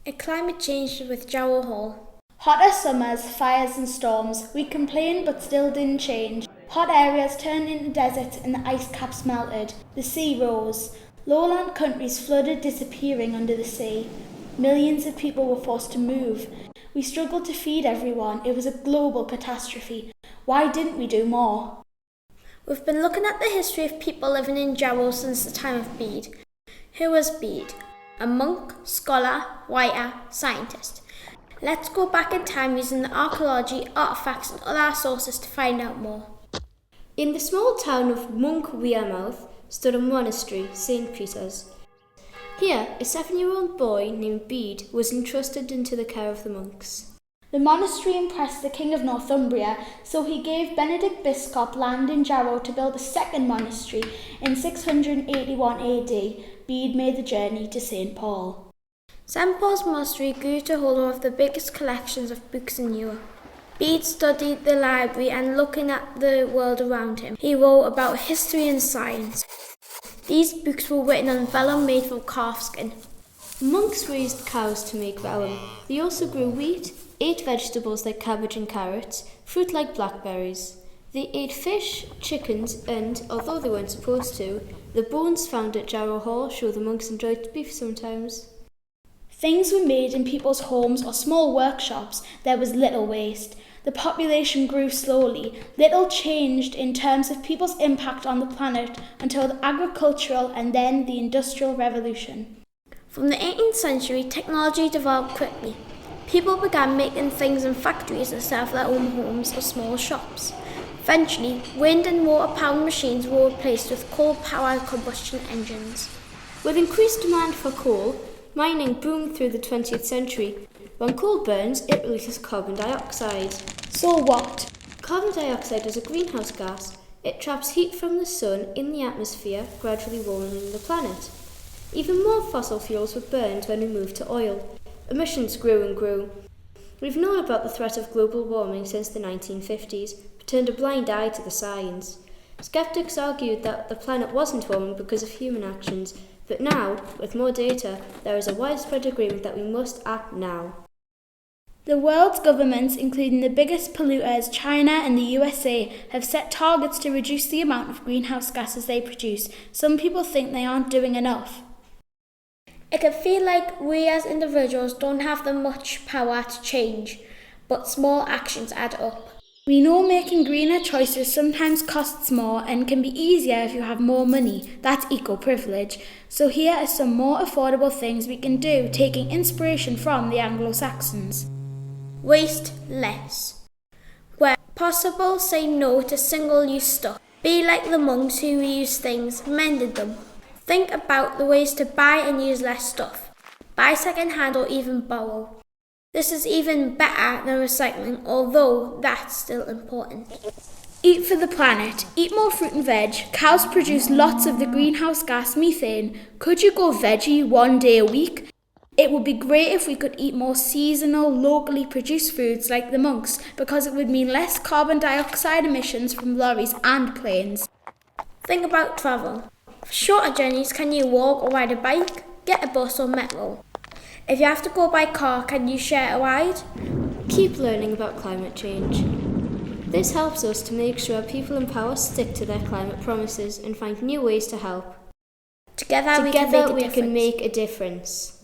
A climate change with Jarrow Hall. Hotter summers, fires and storms. We complained but still didn't change. Hot areas turned into deserts and the ice caps melted. The sea rose. Lowland countries flooded, disappearing under the sea. Millions of people were forced to move. We struggled to feed everyone. It was a global catastrophe. Why didn't we do more? We've been looking at the history of people living in Jarrow since the time of Bede. Who was Bede? A monk, scholar, writer, scientist. Let's go back in time using the archaeology, artefacts and other sources to find out more. In the small town of Monk-Wearmouth stood a monastery, St. Peter's. Here, a 7-year-old boy named Bede was entrusted into the care of the monks. The monastery impressed the King of Northumbria, so he gave Benedict Biscop land in Jarrow to build a second monastery. In 681 AD, Bede made the journey to St. Paul. St. Paul's monastery grew to hold one of the biggest collections of books in Europe. Bede studied the library and looking at the world around him. He wrote about history and science. These books were written on vellum made from calfskin. Monks raised cows to make vellum. They also grew wheat, ate vegetables like cabbage and carrots, fruit like blackberries. They ate fish, chickens, and, although they weren't supposed to, the bones found at Jarrow Hall show the monks enjoyed beef sometimes. Things were made in people's homes or small workshops. There was little waste. The population grew slowly. Little changed in terms of people's impact on the planet until the agricultural and then the industrial revolution. From the 18th century, technology developed quickly. People began making things in factories instead of their own homes or small shops. Eventually, wind and water-powered machines were replaced with coal-powered combustion engines. With increased demand for coal, mining boomed through the 20th century. When coal burns, it releases carbon dioxide. So what? Carbon dioxide is a greenhouse gas. It traps heat from the sun in the atmosphere, gradually warming the planet. Even more fossil fuels were burned when we moved to oil. Emissions grew and grew. We've known about the threat of global warming since the 1950s, but turned a blind eye to the science. Skeptics argued that the planet wasn't warming because of human actions, but now, with more data, there is a widespread agreement that we must act now. The world's governments, including the biggest polluters, China and the USA, have set targets to reduce the amount of greenhouse gases they produce. Some people think they aren't doing enough. It can feel like we as individuals don't have the much power to change, but small actions add up. We know making greener choices sometimes costs more and can be easier if you have more money. That's eco-privilege. So here are some more affordable things we can do, taking inspiration from the Anglo-Saxons. Waste less. Where possible, say no to single-use stuff. Be like the monks who reused things, mended them. Think about the ways to buy and use less stuff. Buy second-hand or even borrow. This is even better than recycling, although that's still important. Eat for the planet. Eat more fruit and veg. Cows produce lots of the greenhouse gas methane. Could you go veggie one day a week? It would be great if we could eat more seasonal, locally produced foods like the monks, because it would mean less carbon dioxide emissions from lorries and planes. Think about travel. For shorter journeys, can you walk or ride a bike? Get a bus or metro. If you have to go by car, can you share a ride? Keep learning about climate change. This helps us to make sure people in power stick to their climate promises and find new ways to help. Together we can make a difference.